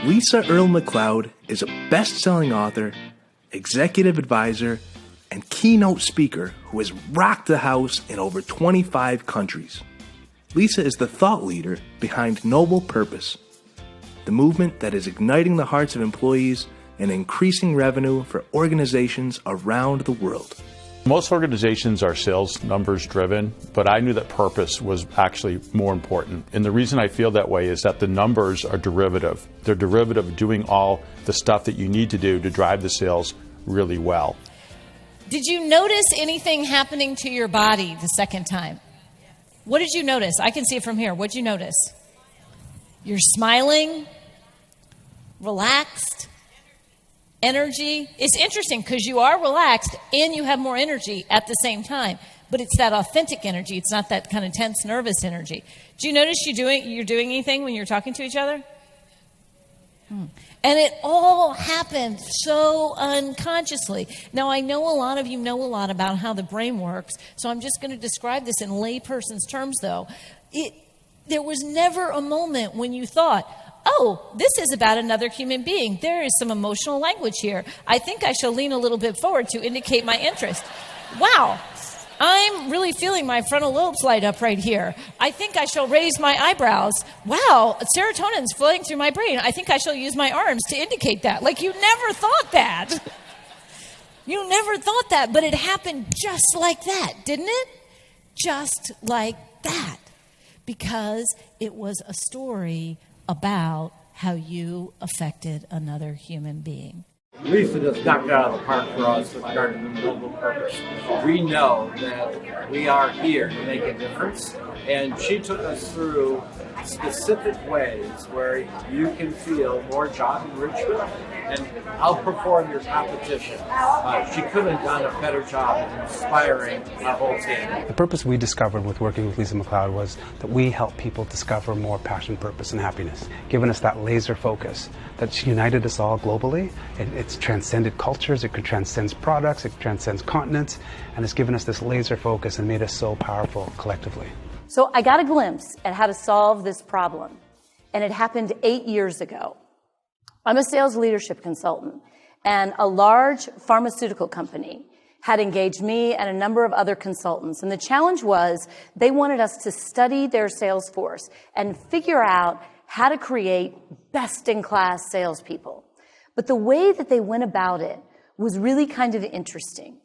Lisa Earle McLeod is a best-selling author, executive advisor, and keynote speaker who has rocked the house in over 25 countries. Lisa is the thought leader behind Noble Purpose, the movement that is igniting the hearts of employees and increasing revenue for organizations around the world. Most organizations are sales numbers driven, but I knew that purpose was actually more important. And the reason I feel that way is that the numbers are derivative. They're derivative of doing all the stuff that you need to do to drive the sales really well. Did you notice anything happening to your body the second time? What did you notice? I can see it from here. What did you notice? You're smiling, relaxed. Energy. It's interesting because you are relaxed and you have more energy at the same time, but it's that authentic energy. It's not that kind of tense, nervous energy. Do you notice you're doing anything when you're talking to each other? And it all happened so unconsciously. Now, I know a lot of you know a lot about how the brain works, so I'm just going to describe this in layperson's terms, though. There was never a moment when you thought, oh, this is about another human being. There is some emotional language here. I think I shall lean a little bit forward to indicate my interest. Wow, I'm really feeling my frontal lobes light up right here. I think I shall raise my eyebrows. Wow, serotonin's flowing through my brain. I think I shall use my arms to indicate that. Like, you never thought that. You never thought that, but it happened just like that, didn't it? Just like that. Because it was a story about how you affected another human being. Lisa just knocked it out of the park for us with regard to the Noble Purpose. We know that we are here to make a difference, and she took us through specific ways where you can feel more job enrichment and outperform your competition. She couldn't have done a better job of inspiring our whole team. The purpose we discovered with working with Lisa McLeod was that we help people discover more passion, purpose, and happiness, giving us that laser focus that's united us all globally. It's transcended cultures, it transcends products, it transcends continents, and it's given us this laser focus and made us so powerful collectively. So I got a glimpse at how to solve this problem, and it happened 8 years ago. I'm a sales leadership consultant, and a large pharmaceutical company had engaged me and a number of other consultants, and the challenge was they wanted us to study their sales force and figure out how to create best-in-class salespeople. But the way that they went about it was really kind of interesting.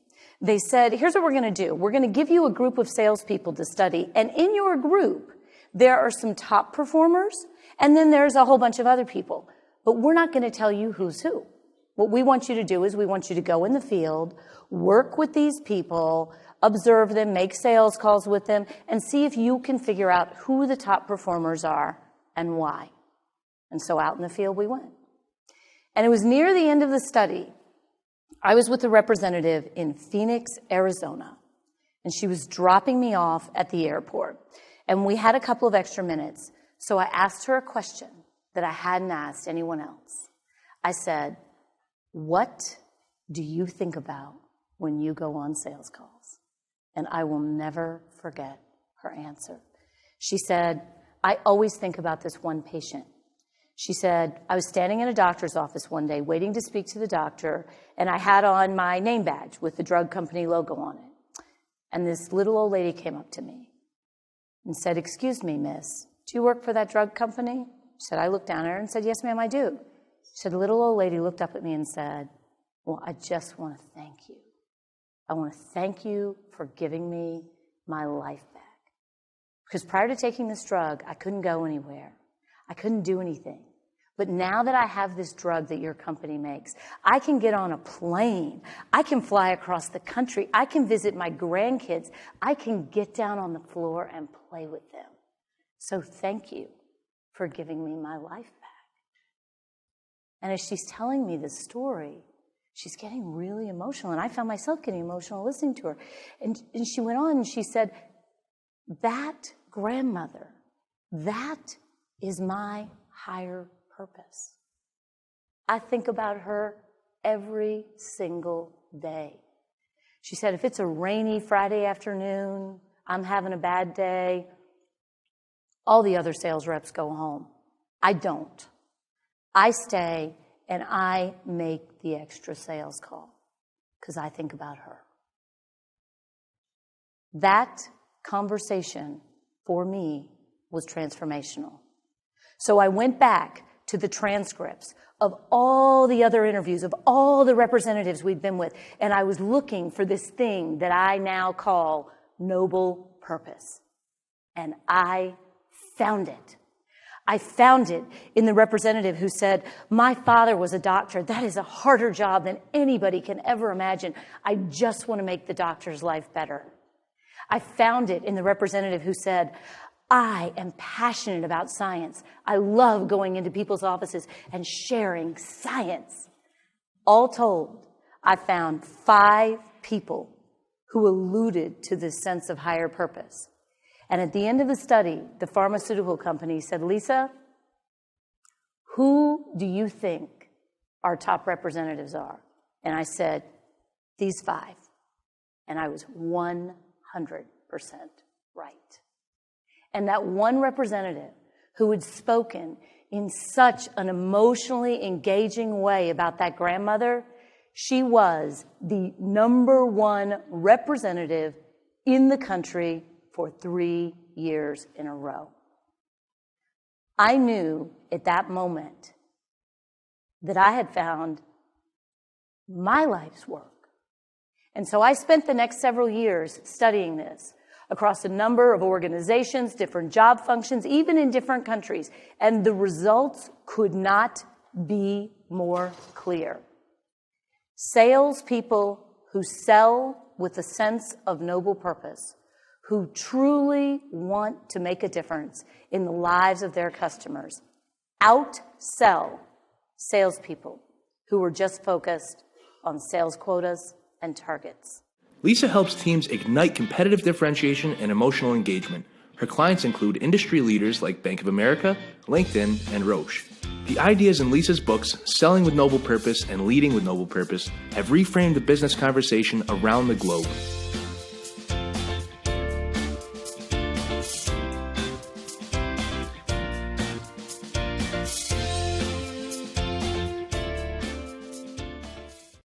They said, here's what we're going to do. We're going to give you a group of salespeople to study, and in your group, there are some top performers, and then there's a whole bunch of other people. But we're not going to tell you who's who. What we want you to do is we want you to go in the field, work with these people, observe them, make sales calls with them, and see if you can figure out who the top performers are and why. And so out in the field we went. And it was near the end of the study. I was with a representative in Phoenix, Arizona, and she was dropping me off at the airport. And we had a couple of extra minutes, so I asked her a question that I hadn't asked anyone else. I said, what do you think about when you go on sales calls? And I will never forget her answer. She said, I always think about this one patient. She said, I was standing in a doctor's office one day waiting to speak to the doctor, and I had on my name badge with the drug company logo on it. And this little old lady came up to me and said, excuse me, miss, do you work for that drug company? She said, I looked down at her and said, yes, ma'am, I do. She said, the little old lady looked up at me and said, well, I just want to thank you. I want to thank you for giving me my life back. Because prior to taking this drug, I couldn't go anywhere. I couldn't do anything. But now that I have this drug that your company makes, I can get on a plane. I can fly across the country. I can visit my grandkids. I can get down on the floor and play with them. So thank you for giving me my life back. And as she's telling me this story, she's getting really emotional. And I found myself getting emotional listening to her. And she went on and she said, that grandmother, that is my higher purpose. I think about her every single day. She said, if it's a rainy Friday afternoon, I'm having a bad day, all the other sales reps go home. I don't. I stay and I make the extra sales call because I think about her. That conversation for me was transformational. So I went back to the transcripts of all the other interviews, of all the representatives we'd been with, and I was looking for this thing that I now call noble purpose. And I found it. I found it in the representative who said, my father was a doctor. That is a harder job than anybody can ever imagine. I just want to make the doctor's life better. I found it in the representative who said, I am passionate about science. I love going into people's offices and sharing science. All told, I found 5 people who alluded to this sense of higher purpose. And at the end of the study, the pharmaceutical company said, Lisa, who do you think our top representatives are? And I said, these 5. And I was 100% right. And that one representative who had spoken in such an emotionally engaging way about that grandmother, she was the #1 representative in the country for 3 years in a row. I knew at that moment that I had found my life's work. And so I spent the next several years studying this across a number of organizations, different job functions, even in different countries. And the results could not be more clear. Salespeople who sell with a sense of noble purpose, who truly want to make a difference in the lives of their customers, outsell salespeople who are just focused on sales quotas and targets. Lisa helps teams ignite competitive differentiation and emotional engagement. Her clients include industry leaders like Bank of America, LinkedIn, and Roche. The ideas in Lisa's books, Selling with Noble Purpose and Leading with Noble Purpose, have reframed the business conversation around the globe.